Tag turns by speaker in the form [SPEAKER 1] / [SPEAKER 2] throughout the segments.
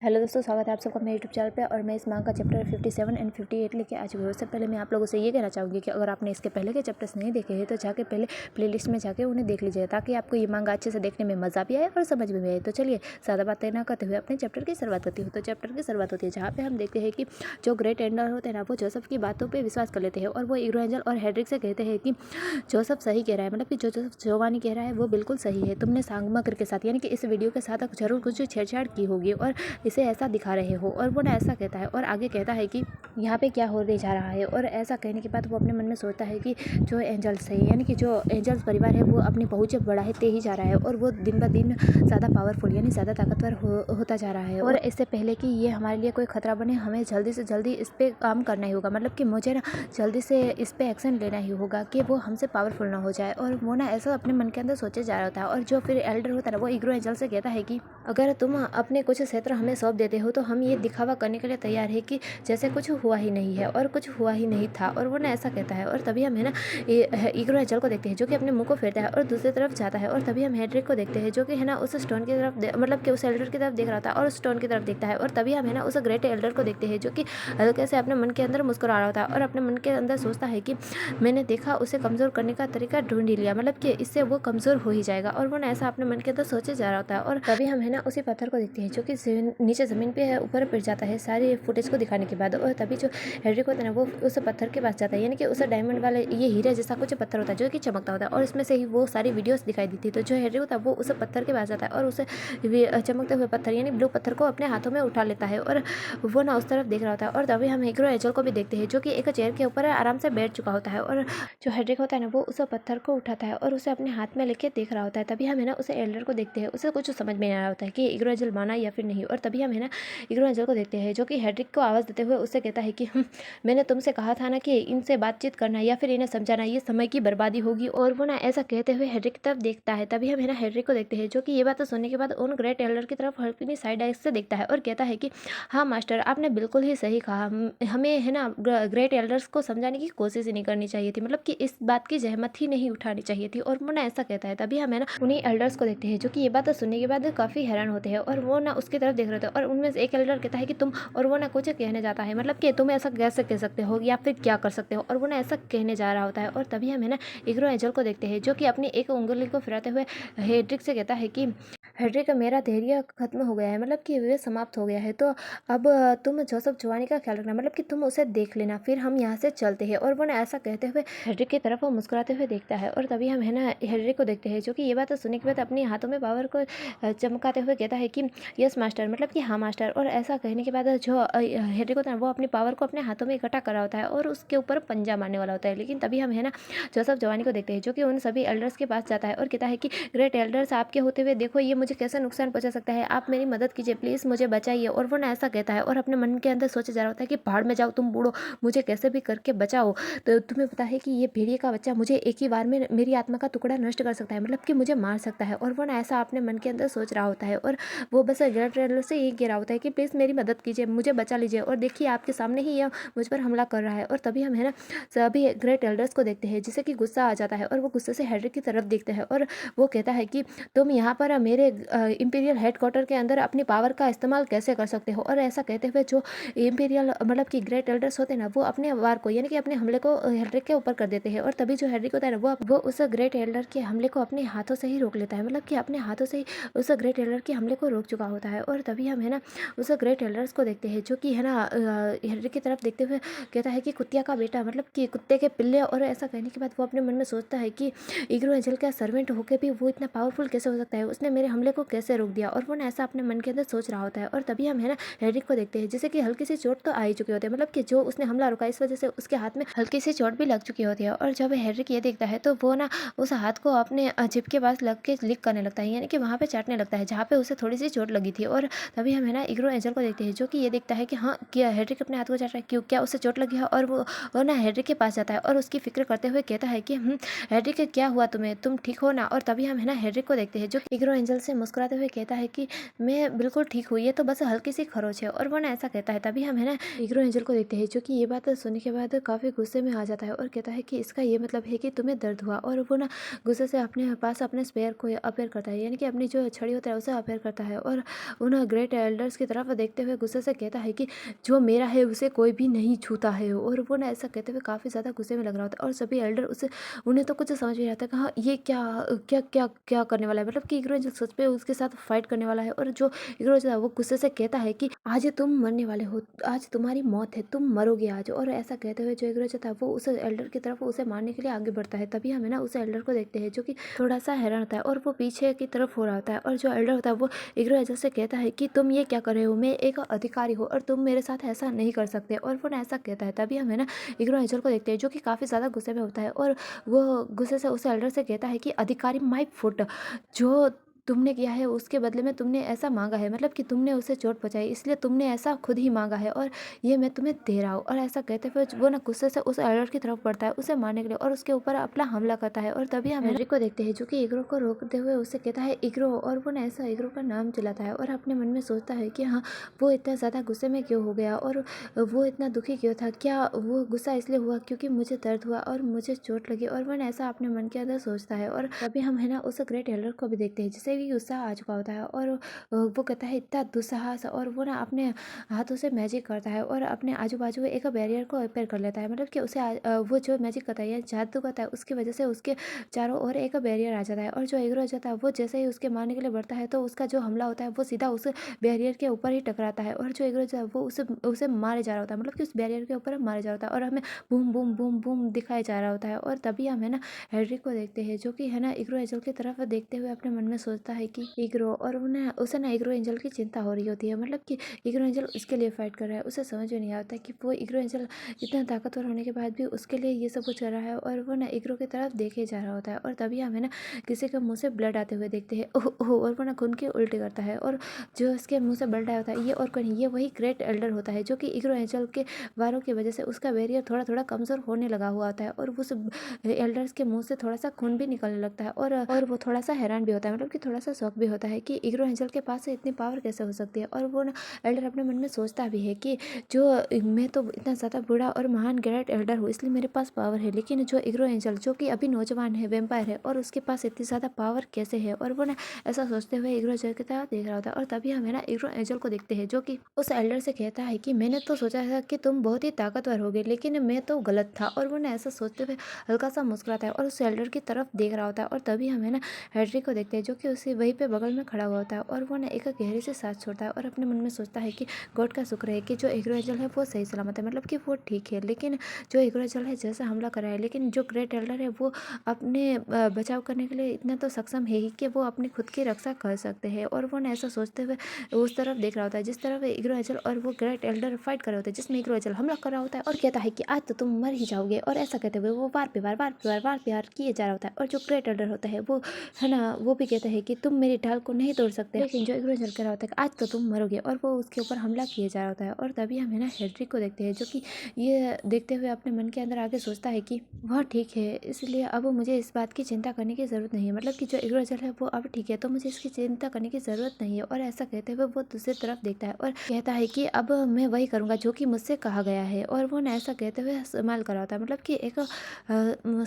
[SPEAKER 1] Hello दोस्तों, स्वागत है आप सबका मेरे यूट्यूब चैनल पे। और मैं इस मांग का चैप्टर 57 एंड 58 लेके आ चुकी हूँ। उससे पहले मैं आप लोगों से ये कहना चाहूँगी कि अगर आपने इसके पहले के चैप्टर्स नहीं देखे हैं तो जाके पहले प्लेलिस्ट में जाके उन्हें देख लीजिए, ताकि आपको ये मांगा अच्छे से देखने में मज़ा भी आए और समझ में भी आए। तो चलिए ज़्यादा बातें ना करते हुए अपने चैप्टर की शुरुआत करती हूँ। तो चैप्टर की शुरुआत होती है जहाँ पे हम देखते हैं कि जो ग्रेट एंडर होते हैं ना, वो जोसेफ की बातों पर विश्वास कर लेते हैं और वो हीरो एंजल और हेड्रिक से कहते हैं कि जोसेफ सही कह रहा है, मतलब कि जो जोसेफ जोवानी कह रहा है वो बिल्कुल सही है। तुमने सांगमकर के साथ यानी कि इस वीडियो के साथ जरूर कुछ छेड़छाड़ की होगी और इसे ऐसा दिखा रहे हो। और वो ना ऐसा कहता है और आगे कहता है कि यहाँ पे क्या होने जा रहा है। और ऐसा कहने के बाद वो अपने मन में सोचता है कि जो एंजल्स है यानी कि जो एंजल्स परिवार है वो अपनी पहुँच बढ़ाते ही जा रहा है और वो दिन ब दिन ज़्यादा पावरफुल यानी ज़्यादा ताकतवर होता जा रहा है। और इससे पहले कि ये हमारे लिए कोई खतरा बने, हमें जल्दी से जल्दी इस पर काम करना ही होगा, मतलब कि मुझे ना जल्दी से इस पर एक्शन लेना ही होगा कि वो हमसे पावरफुल ना हो जाए। और वो ना ऐसा अपने मन के अंदर सोचे जा रहा था। और जो फिर एल्डर होता है ना, वो ईग्रो एंजल से कहता है कि अगर तुम अपने कुछ क्षेत्र हमें सौंप देते हो तो हम ये दिखावा करने के लिए तैयार है कि जैसे कुछ हुआ ही नहीं है और कुछ हुआ ही नहीं था। और वो ना ऐसा कहता है। और तभी हम है ना ईग्रो एंजल को देखते हैं जो कि अपने मुंह को फेरता है और दूसरी तरफ जाता है। और तभी हम हेड्रिक को देखते हैं जो कि है ना उस स्टोन की तरफ मतलब कि उस एल्डर की तरफ देख रहा था और स्टोन की तरफ देखता है। और तभी हम है ना उस ग्रेट एल्डर को देखते हैं जो कि हल्के से अपने मन के अंदर मुस्कुरा रहा था और अपने मन के अंदर सोचता है कि मैंने देखा उसे कमज़ोर करने का तरीका ढूंढ ही लिया, मतलब कि इससे वो कमज़ोर हो ही जाएगा। और वो ना ऐसा अपने मन के अंदर सोचे जा रहा होता है। और तभी हम है ना उसी पत्थर को देखते हैं जो कि नीचे ज़मीन पे है, ऊपर गिर जाता है सारी फुटेज को दिखाने के बाद। और तभी जो हेड्रिक होता है ना, वो उस पत्थर के पास जाता है यानी कि उस डायमंड वाले ये हीरे जैसा कुछ पत्थर होता है जो कि चमकता होता है और इसमें से ही वो सारी वीडियोस दिखाई देती है। तो जो हेड्रिक होता है वो उस पत्थर के पास जाता है और उसे चमकते हुए पत्थर यानी ब्लू पत्थर को अपने हाथों में उठा लेता है और वो ना उस तरफ देख रहा होता है। और तभी हम हीरो एंजल को भी देखते हैं जो कि एक चेयर के ऊपर आराम से बैठ चुका होता है। और जो हेड्रिक होता है ना, वो उस पत्थर को उठाता है और उसे अपने हाथ में लेके देख रहा होता है। तभी हम है ना उसे एल्डर को देखते हैं, उसे कुछ समझ में नहीं आ रहा होता है कि हीरो एंजल माना या फिर नहीं। और तभी हम है ना हीरो एंजल को देखते हैं जो कि हेड्रिक को आवाज़ देते हुए उससे कहता है कि मैंने तुमसे कहा था ना कि इनसे बातचीत करना या फिर इन्हें समझाना ये समय की बर्बादी होगी। और वो ना ऐसा कहते हुए हेड्रिक की तरफ देखता है। तभी हम है ना हेड्रिक को देखते हैं जो कि ये बात सुनने के बाद उन ग्रेट एल्डर की तरफ हल्की साइड आइज से देखता है और कहता है कि हाँ मास्टर, आपने बिल्कुल ही सही कहा। हमें है ना ग्रेट एल्डर्स को समझाने की कोशिश ही नहीं करनी चाहिए थी, मतलब कि इस बात की जहमत ही नहीं उठानी चाहिए थी। और वो ना ऐसा कहता है। तभी हम है ना उन्हीं एल्डर्स को देखते हैं जो कि ये बात सुनने के बाद काफ़ी हैरान होते हैं और वो ना उसकी तरफ देख रहे थे। और उनमें से एक एल्डर कहता है कि तुम, और वो ना कुछ कहने जाता है, मतलब कि तुम ऐसा कैसे कह सकते हो या फिर क्या कर सकते हो। और वो ना ऐसा कहने जा रहा होता है। और तभी हम है ना हीरो एंजल को देखते हैं जो कि अपनी एक उंगली को फिराते हुए हेड्रिक से कहता है कि हेड्रिक, मेरा धैर्य खत्म हो गया है, मतलब कि वे समाप्त हो गया है। तो अब तुम जोसेफ जोवानी का ख्याल रखना, मतलब कि तुम उसे देख लेना, फिर हम यहाँ से चलते हैं। और वो ना ऐसा कहते हुए हेड्रिक की तरफ वो मुस्कुराते हुए देखता है। और तभी हम है ना हेड्रिक को देखते हैं जो कि ये बात सुनने के बाद अपने हाथों में पावर को चमकाते हुए कहता है कि यस मास्टर, मतलब कि हाँ मास्टर। और ऐसा कहने के बाद जो हेड्रिक होता है वो अपनी पावर को अपने हाथों में इकट्ठा कर रहा होता है और उसके ऊपर पंजा मारने वाला होता है। लेकिन तभी हम है ना जोसेफ जोवानी को देखते हैं जो कि उन सभी एल्डर्स के पास जाता है और कहता है कि ग्रेट एल्डर्स, आपके होते हुए देखो ये मुझे कैसे नुकसान पहुंचा सकता है, आप मेरी मदद कीजिए, प्लीज़ मुझे बचाइए। और वो ना ऐसा कहता है और अपने मन के अंदर सोचे जा रहा होता है कि भाड़ में जाओ तुम बूढ़ो, मुझे कैसे भी करके बचाओ। तो तुम्हें पता है कि ये भेड़िए का बच्चा मुझे एक ही बार में मेरी आत्मा का टुकड़ा नष्ट कर सकता है, मतलब कि मुझे मार सकता है। और वो ना ऐसा अपने मन के अंदर सोच रहा होता है और वो बस ग्रेट एल्डर से यही कह रहा होता है कि प्लीज़ मेरी मदद कीजिए, मुझे बचा लीजिए। और देखिए आपके सामने ही यह मुझ पर हमला कर रहा है। और तभी हम है ना सभी ग्रेट एल्डर्स को देखते हैं जिसे कि गुस्सा आ जाता है और वो गुस्से से हेड्रिक की तरफ देखते हैं और वो कहता है कि तुम यहाँ पर मेरे इंपीरियल हेडक्वार्टर के अंदर अपनी पावर का इस्तेमाल कैसे कर सकते हो। और ऐसा कहते हुए जो इंपीरियल मतलब कि ग्रेट एल्डर्स होते हैं ना, वो अपने वार को यानी कि अपने हमले को हेड्रिक के ऊपर कर देते हैं। और तभी जो हेड्रिक होता है ना, वो उस ग्रेट एल्डर के हमले को अपने हाथों से ही रोक लेता है, मतलब कि अपने हाथों से ही उस ग्रेट एल्डर के हमले को रोक चुका होता है। और तभी हम है ना उस ग्रेट एल्डर्स को देखते हैं जो कि है ना हेड्रिक की तरफ देखते हुए कहता है कि कुतिया का बेटा, मतलब कि कुत्ते के पिल्ले। और ऐसा कहने के बाद वो अपने मन में सोचता है कि ईग्रो एंजल का सर्वेंट होकर भी वो इतना पावरफुल कैसे हो सकता है, उसने मेरे हमले को कैसे रोक दिया। और वो ना ऐसा अपने मन के अंदर सोच रहा होता है। और तभी हम है ना हेड्रिक को देखते हैं जैसे कि हल्की सी चोट तो आ ही चुकी होती है, मतलब कि जो उसने हमला रोका इस वजह से उसके हाथ में हल्की सी चोट भी लग चुकी होती है। और जब हेड्रिक ये देखता है तो वो ना उस हाथ को अपने जिप के पास लग के लिक करने लगता है, यानी कि वहाँ पे चाटने लगता है जहाँ पे उसे थोड़ी सी चोट लगी थी। और तभी हम है ना ईग्रो एंजल को देखते हैं जो कि ये देखता है कि हाँ क्या हेड्रिक अपने हाथ को चाट रहा है, क्यों, क्या उससे चोट लगी है। और वो ना हेड्रिक के पास जाता है और उसकी फिक्र करते हुए कहता है कि हेड्रिक क्या हुआ तुम्हें, तुम ठीक हो ना। और तभी हम है ना हेड्रिक को देखते हैं जो ईग्रो एंजल से मुस्कुराते हुए कहता है कि मैं बिल्कुल ठीक हूँ, ये तो बस हल्की सी खरोच है। और वो ना ऐसा कहता है। तभी हम है ना हीरो एंजल को देखते हैं, जो कि ये बात सुनने के बाद काफ़ी गुस्से में आ जाता है और कहता है कि इसका ये मतलब है कि तुम्हें दर्द हुआ। और वो ना गुस्से से अपने पास अपने स्पेयर को अपेयर करता है, यानी कि अपनी जो छड़ी होता है उसे अपेयर करता है। और उन ग्रेट एल्डर्स की तरफ देखते हुए गुस्से से कहता है कि जो मेरा है उसे कोई भी नहीं छूता है। और वो ना ऐसा कहते हुए काफ़ी ज़्यादा गुस्से में लग रहा होता है। और सभी एल्डर उसे उन्हें तो कुछ समझ नहीं आता कि हाँ ये क्या क्या क्या क्या करने वाला है, मतलब कि हीरो एंजल सच में उसके साथ फाइट करने वाला है। और जो हीरो जो है वो गुस्से से कहता है कि आज तुम मरने वाले हो, आज तुम्हारी मौत है, तुम मरोगे आज। और ऐसा कहते हुए जो हीरो जो था वो उस एल्डर की तरफ उसे मारने के लिए आगे बढ़ता है। तभी हमें ना उस एल्डर को देखते हैं, जो कि थोड़ा सा हैरान होता है और वो पीछे की तरफ हो रहा होता है। और जो एल्डर होता है वो हीरो एंजल से कहता है कि तुम ये क्या कर रहे हो, मैं एक अधिकारी हूँ और तुम मेरे साथ ऐसा नहीं कर सकते। और वो ना ऐसा कहता है। तभी हमें ना हीरो एंजल को देखते हैं, जो कि काफ़ी ज़्यादा गुस्से में होता है और वो गुस्से से उस एल्डर से कहता है कि अधिकारी माई फुट, जो तुमने किया है उसके बदले में तुमने ऐसा मांगा है, मतलब कि तुमने उसे चोट पहुंचाई, इसलिए तुमने ऐसा खुद ही मांगा है और ये मैं तुम्हें दे रहा हूँ। और ऐसा कहते हुए वो ना गुस्से से उस एल्डर की तरफ बढ़ता है उसे मारने के लिए और उसके ऊपर अपना हमला करता है। और तभी हम हेनरी को देखते हैं, जो कि इग्रो को रोकते हुए उससे कहता है इग्रो। और वो ना ऐसा इग्रो का नाम चिल्लाता है और अपने मन में सोचता है कि हाँ वो इतना ज़्यादा गुस्से में क्यों हो गया और वो इतना दुखी क्यों था, क्या वो गुस्सा इसलिए हुआ क्योंकि मुझे दर्द हुआ और मुझे चोट लगी। और वो ना ऐसा अपने मन के अंदर सोचता है। और तभी हम है ना उस ग्रेट एल्डर को भी देखते हैं, जिसे भी गुस्सा आ चुका होता है। और वो कहता है इतना दुस्साहस, और वो ना अपने हाथों से मैजिक करता है और अपने आजू बाजू एक बैरियर को रिपेयर कर लेता है, मतलब कि उसे वो जो मैजिक करता है या जादू करता है उसकी वजह से उसके चारों ओर एक बैरियर आ जाता है। और जो एग्रो जाता है वो जैसे ही उसके मारने के लिए बढ़ता है तो उसका जो हमला होता है वो सीधा उस बैरियर के ऊपर ही टकराता है। और जो एग्रो जाता है वो उसे मारे जा रहा होता है, मतलब कि उस बैरियर के ऊपर मारे जा रहा होता है और हमें बूम बूम बूम बूम दिखाया जा रहा होता है। और तभी हम है ना हेनरी को देखते हैं, जो कि है ना इग्रो एंजल की तरफ देखते हुए अपने मन में सोचता है कि इग्रो, और उन्हें उसे ना इग्रो एंजल की चिंता हो रही होती है, मतलब कि इग्रो एंजल उसके लिए फाइट कर रहा है। उसे समझ में नहीं आता कि वो इग्रो एंजल इतना ताकतवर होने के बाद भी उसके लिए ये सब कुछ कर रहा है। और वो ना इग्रो की तरफ देखे जा रहा होता है। और तभी हमें ना किसी के मुंह से ब्लड आते हुए देखते हैं, ओह ओह, और वो ना खून के उल्टे करता है। और जो उसके मुंह से ब्लड आया होता है ये और कोई नहीं, ये वही ग्रेट एल्डर होता है, जो कि इग्रो एंजल के वारों की वजह से उसका बैरियर थोड़ा थोड़ा कमजोर होने लगा हुआ होता है और उस एल्डर्स के मुंह से थोड़ा सा खून भी निकलने लगता है। और वो थोड़ा सा हैरान भी होता है, मतलब कि थोड़ा सा शौक भी होता है कि इग्रो एंजल के पास से इतनी पावर कैसे हो सकती है। और वो ना एल्डर अपने मन में सोचता भी है कि जो मैं तो इतना ज़्यादा बूढ़ा और महान ग्रेट एल्डर हूँ, इसलिए मेरे पास पावर है, लेकिन जो इग्रो एंजल जो कि अभी नौजवान है, वेम्पायर है, और उसके पास इतनी ज़्यादा पावर कैसे है। और वो ना ऐसा सोचते हुए इग्रो एंजल की तरफ देख रहा होता है। और तभी हमें ना इग्रो एंजल को देखते हैं, जो कि उस एल्डर से कहता है कि मैंने तो सोचा था कि तुम बहुत ही ताकतवर होगे, लेकिन मैं तो गलत था। और वो ना ऐसा सोचते हुए हल्का सा मुस्कुराता है और उस एल्डर की तरफ देख रहा होता है। और तभी हमें ना हेनरी को देखते हैं, जो कि उसे वहीं पे बगल में खड़ा हुआ होता है। और वो ना एक गहरी से सांस छोड़ता है और अपने मन में सोचता है कि गॉड का शुक्र है कि जो इग्रो एंजल है वो सही सलामत है, मतलब कि वो ठीक है, लेकिन जो इग्रो एंजल है जैसा हमला कर रहा है, लेकिन जो ग्रेट एल्डर है वो अपने बचाव करने के लिए इतना तो सक्षम है ही कि वो अपनी खुद की रक्षा कर सकते हैं। और वो ना ऐसा सोचते हुए उस तरफ देख रहा होता है जिस तरफ इग्रो एंजल और वो ग्रेट एल्डर फाइट कर रहे होते हैं, जिसमें इग्रो एंजल हमला कर रहा होता है और कहता है कि आज तो तुम मर ही जाओगे। और ऐसा कहते हुए वो वार पे वार किए जा रहा होता है। और जो ग्रेट एल्डर होता है वो है ना वो भी कहता है कि तुम मेरी ढाल को नहीं तोड़ सकते, लेकिन जो इग्रो एंजल कह रहा होता है कि आज तो तुम मरोगे, और वो उसके ऊपर हमला किए जा रहा होता है। और तभी हम है ना हेनरी को देखते हैं, जो कि ये देखते हुए अपने मन के अंदर आगे सोचता है कि वह ठीक है, इसलिए अब मुझे इस बात की चिंता करने की ज़रूरत नहीं है, मतलब कि जो इग्रो एंजल है वो अब ठीक है, तो मुझे इसकी चिंता करने की ज़रूरत नहीं है। और ऐसा कहते हुए वो दूसरी तरफ देखता है और कहता है कि अब मैं वही करूँगा जो कि मुझसे कहा गया है। और वो ना ऐसा कहते हुए इस्तेमाल करा होता है, मतलब कि एक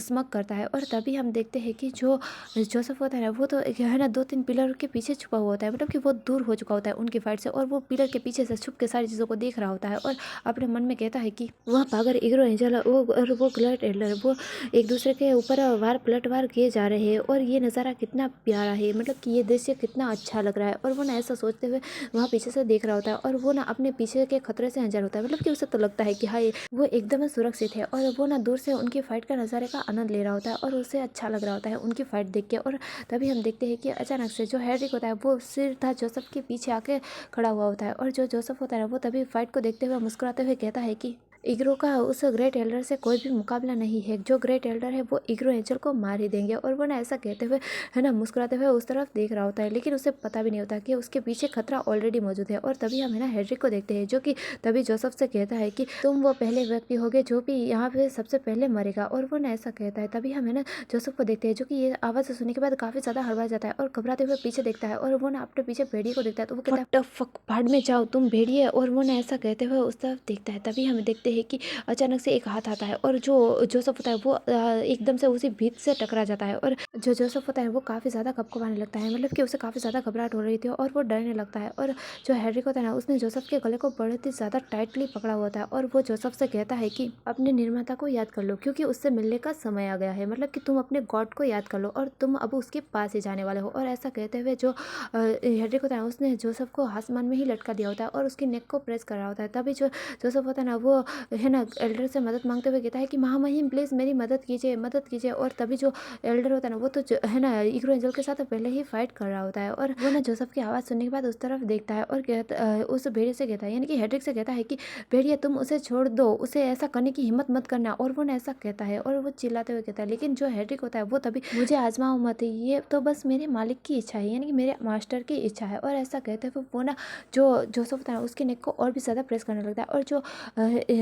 [SPEAKER 1] स्मक करता है। और तभी हम देखते हैं कि जो जोसेफ होता है ना वो तो है ना 2-3 पिलर के पीछे छुपा हुआ होता है, मतलब कि वो दूर हो चुका होता है उनकी फाइट से, और वो पिलर के पीछे से छुप के सारी चीज़ों को देख रहा होता है। और अपने मन में कहता है कि वह पागल इग्रो एंजल वो और वो ग्रेट एल्डर वो एक दूसरे के ऊपर वार पलटवार किए जा रहे हैं, और ये नज़ारा कितना प्यारा है, मतलब कि ये दृश्य कितना अच्छा लग रहा है। और वो ना ऐसा सोचते हुए वहाँ पीछे से देख रहा होता है और वो ना अपने पीछे के खतरे से अंजार होता है, मतलब कि उसे तो लगता है कि हाँ वो एकदम सुरक्षित है। और वो ना दूर से उनकी फाइट का नज़ारे का आनंद ले रहा होता है और उसे अच्छा लग रहा होता है उनकी फाइट देख के। और तभी हम देखते हैं कि अचानक से जो हैरी होता है वो सीधा जोसेफ के पीछे आके खड़ा हुआ होता है। और जो जोसेफ होता है वो तभी फाइट को देखते हुए मुस्कुराते हुए कहता है कि ईग्रो का उस ग्रेट एल्डर से कोई भी मुकाबला नहीं है। जो ग्रेट एल्डर है वो ईग्रो एंजल को मार ही देंगे। और वो ना ऐसा कहते हुए है ना मुस्कुराते हुए उस तरफ देख रहा होता है, लेकिन उसे पता भी नहीं होता कि उसके पीछे खतरा ऑलरेडी मौजूद है। और तभी हम है ना हेड्रिक को देखते हैं, जो कि तभी जोसेफ से कहता है कि तुम वो पहले व्यक्ति होगे जो भी यहाँ पे सबसे पहले मरेगा। और वो ना ऐसा कहता है। तभी हम है ना जोसेफ को देखते हैं, जो कि ये आवाज़ सुनने के बाद काफ़ी ज़्यादा हड़बड़ा जाता है और घबराते हुए पीछे देखता है। और वो ना अपने पीछे भेड़िए को देखता है, तो वो कहता है फक भाड़ में जाओ तुम भेड़िए। और वो ना ऐसा कहते हुए उस तरफ देखता है। तभी हम देखते हैं कि अचानक से एक हाथ आता है और जो जोसेफ होता है वो एकदम से उसी भीत से टकरा जाता है। और जो जोसेफ होता है वो काफ़ी ज़्यादा कँपकँपाने लगता है, मतलब कि उसे काफ़ी ज़्यादा घबराहट हो रही थी और वो डरने लगता है। और जो हेड्रिक होता है ना उसने जोसेफ के गले को बहुत ही ज़्यादा टाइटली पकड़ा हुआ था। और वो जोसेफ से कहता है कि अपने निर्माता को याद कर लो, क्योंकि उससे मिलने का समय आ गया है, मतलब कि तुम अपने गॉड को याद कर लो और तुम अब उसके पास ही जाने वाले हो। और ऐसा कहते हुए जो हेड्रिक होता है उसने जोसेफ को आसमान में ही लटका दिया होता है और उसकी नेक को प्रेस कर रहा होता है। तभी जो जोसेफ होता है ना वो है ना एल्डर से मदद मांगते हुए कहता है कि महामहिम प्लीज़ मेरी मदद कीजिए, मदद कीजिए। और तभी जो एल्डर होता है ना वो तो है ना ईग्रो एंजल के साथ पहले ही फाइट कर रहा होता है। और वो ना जोसेफ की आवाज़ सुनने के बाद उस तरफ देखता है और उस भेड़िए से कहता है, यानी कि हेड्रिक से कहता है कि भेड़िए तुम उसे छोड़ दो, उसे ऐसा करने की हिम्मत मत करना। और वो ना ऐसा कहता है और वो चिल्लाते हुए कहता है, लेकिन जो हेड्रिक होता है वो तभी मुझे आजमाओ मत, ये तो बस मेरे मालिक की इच्छा है, यानी कि मेरे मास्टर की इच्छा है। और ऐसा कहते हुए वो ना जो जोसेफ होता है उसके नेक को और भी ज़्यादा प्रेस करने लगता है। और जो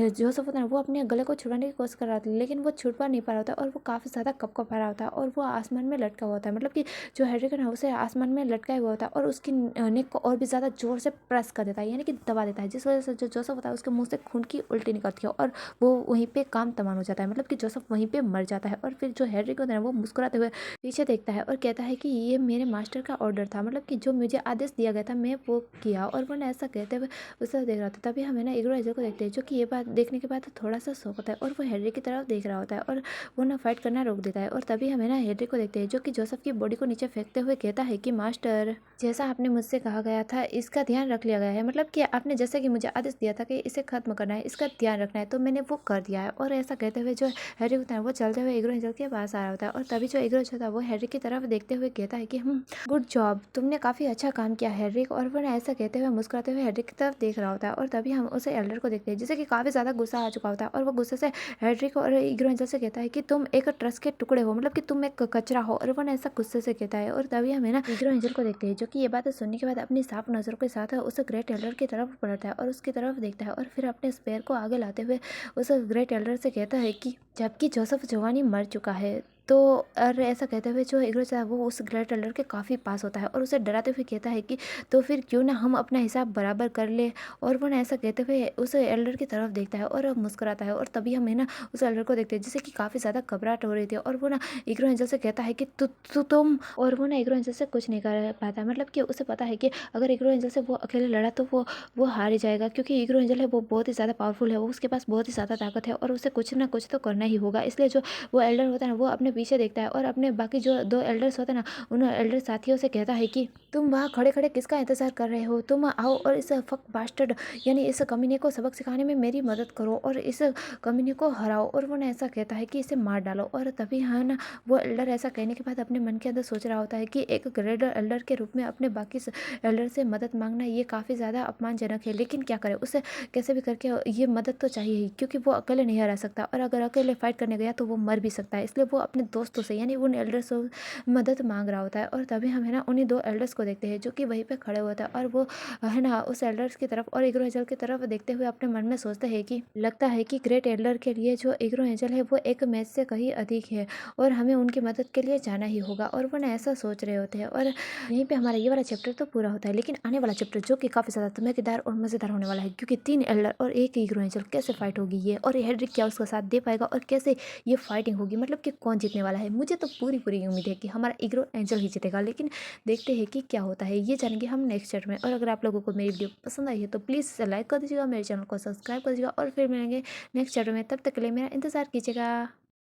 [SPEAKER 1] जोसेफ होता है वो अपने गले को छुड़ाने की कोशिश कर रहा था, लेकिन वो छुड़वा नहीं पा रहा होता और वो काफ़ी ज़्यादा कँपकँपा रहा होता है और वो आसमान में लटका हुआ होता है, मतलब कि जो हेड्रिक है ना उसे आसमान में लटकाया हुआ होता है और उसकी नेक को और भी ज़्यादा जोर से प्रेस कर देता है, यानी कि दबा देता है, जिस वजह से जो जोसेफ होता है उसके मुंह से खून की उल्टी निकलती है और वो वहीं पे काम तमाम हो जाता है, मतलब कि जोसेफ वहीं पे मर जाता है। और फिर जो हेड्रिक होता है वो मुस्कुराते हुए पीछे देखता है और कहता है कि ये मेरे मास्टर का ऑर्डर था, मतलब कि जो मुझे आदेश दिया गया था मैं वो किया। और वो ना ऐसा कहते हुए उसे देख रहा था। तभी हमें ना ईग्रो एंजल को देखते हैं, जो कि ये बात देखने के बाद थोड़ा सा शौक होता है और वो हेड्रिक की तरफ देख रहा होता है और वो ना फाइट करना रोक देता है। और तभी हमें ना हेड्रिक को देखते हैं, जो कि जोसेफ की बॉडी को नीचे फेंकते हुए कहता है कि मास्टर जैसा आपने मुझसे कहा गया था इसका ध्यान रख लिया गया है, मतलब कि आपने जैसे कि मुझे आदेश दिया था कि इसे खत्म करना है, इसका ध्यान रखना है, तो मैंने वो कर दिया है। और ऐसा कहते हुए जो हेड्रिक होता है वो चलते हुए ईग्रो एंजल के पास आ रहा होता है। और तभी जो ईग्रो होता है वो हेड्रिक की तरफ देखते हुए कहता है कि गुड जॉब, तुमने काफ़ी अच्छा काम किया हेड्रिक। और वो ना ऐसा कहते हुए मुस्कुराते हुए हेड्रिक की तरफ देख रहा होता है। और तभी हम उसे एल्डर को देखते हैं, जिसे कि काफ़ी ज़्यादा गुस्सा आ चुका होता है और वो गुस्से से हेड्रिक और ईग्रो एंजल से कहता है कि तुम एक ट्रस्ट के टुकड़े हो, मतलब कि तुम एक कचरा हो। और वो ना ऐसा गुस्से से कहता है। और तभी हमें ना ईग्रो एंजल को देखते हैं, जो कि ये बातें सुनने के बाद अपनी साफ नज़रों के साथ उस ग्रेट एल्डर की तरफ पलटता है और उसकी तरफ देखता है और फिर अपने स्पेयर को आगे लाते हुए उस ग्रेट एल्डर से कहता है कि जबकि जोसेफ जोवानी मर चुका है तो और ऐसा कहते हुए जो ईग्रो है वो उस ग्रेट एल्डर के काफ़ी पास होता है और उसे डराते हुए कहता है कि तो फिर क्यों ना हम अपना हिसाब बराबर कर ले। और वो ना ऐसा कहते हुए उस एल्डर की तरफ देखता है और मुस्कुराता है। और तभी हमें ना उस एल्डर को देखते हैं, जिसे कि काफ़ी ज़्यादा घबराहट हो रही थी। और वो ना ईग्रो एंजल से कहता है कि तुम। और वो ना ईग्रो एंजल से कुछ नहीं कर पाता, मतलब कि उसे पता है कि अगर ईग्रो एंजल से वो अकेले लड़ा तो वो हार ही जाएगा, क्योंकि ईग्रो एंजल है वो बहुत ही ज़्यादा पावरफुल है, वो उसके पास बहुत ही ज़्यादा ताकत है और उसे कुछ ना कुछ तो करना ही होगा। इसलिए जो वो एल्डर होता है ना वो अपने पीछे देखता है और अपने बाकी जो दो एल्डर्स होते हैं ना उन एल्डर साथियों से कहता है कि तुम वहाँ खड़े खड़े किसका इंतजार कर रहे हो, तुम आओ और इस फक बास्टर्ड यानी इस कमीने को सबक सिखाने में मेरी मदद करो और इस कमीने को हराओ। और वो ना ऐसा कहता है कि इसे मार डालो। और तभी हाँ ना वो एल्डर ऐसा कहने के बाद अपने मन के अंदर सोच रहा होता है कि एक ग्रेट एल्डर के रूप में अपने बाकी एल्डर से मदद मांगना ये काफ़ी ज़्यादा अपमानजनक है, लेकिन क्या करे, उसे कैसे भी करके ये मदद तो चाहिए ही, क्योंकि वो अकेले नहीं हरा सकता और अगर अकेले फाइट करने गया तो वो मर भी सकता है। इसलिए वो अपने दोस्तों से यानी उन एल्डर्स से मदद मांग रहा होता है। और तभी हम है ना उन्हीं दो एल्डर्स को देखते हैं, जो कि वहीं पे खड़े होते हैं और वो है ना उस एल्डर्स की तरफ और ईग्रो एंजल की तरफ देखते हुए अपने मन में सोचते हैं कि लगता है कि ग्रेट एल्डर के लिए जो ईग्रो एंजल है वो एक मैच से कहीं अधिक है और हमें उनकी मदद के लिए जाना ही होगा। और वो ना ऐसा सोच रहे होते हैं और यहीं पे हमारा ये वाला चैप्टर तो पूरा होता है। लेकिन आने वाला चैप्टर जो कि काफ़ी ज़्यादा धमाकेदार और मज़ेदार होने वाला है, क्योंकि 3 एल्डर और एक ईग्रो एंजल कैसे फाइट होगी ये, और हेड्रिक क्या उसका साथ दे पाएगा और कैसे ये फाइटिंग होगी, मतलब कि कौन जीतने वाला है। मुझे तो पूरी पूरी उम्मीद है कि हमारा ईग्रो एंजल ही जीतेगा, लेकिन देखते हैं कि क्या होता है, ये जानेंगे हम नेक्स्ट चैप्टर में। और अगर आप लोगों को मेरी वीडियो पसंद आई है तो प्लीज़ लाइक कर दीजिएगा, मेरे चैनल को सब्सक्राइब कर दीजिएगा और फिर मिलेंगे नेक्स्ट चैप्टर में। तब तक के लिए मेरा इंतज़ार कीजिएगा।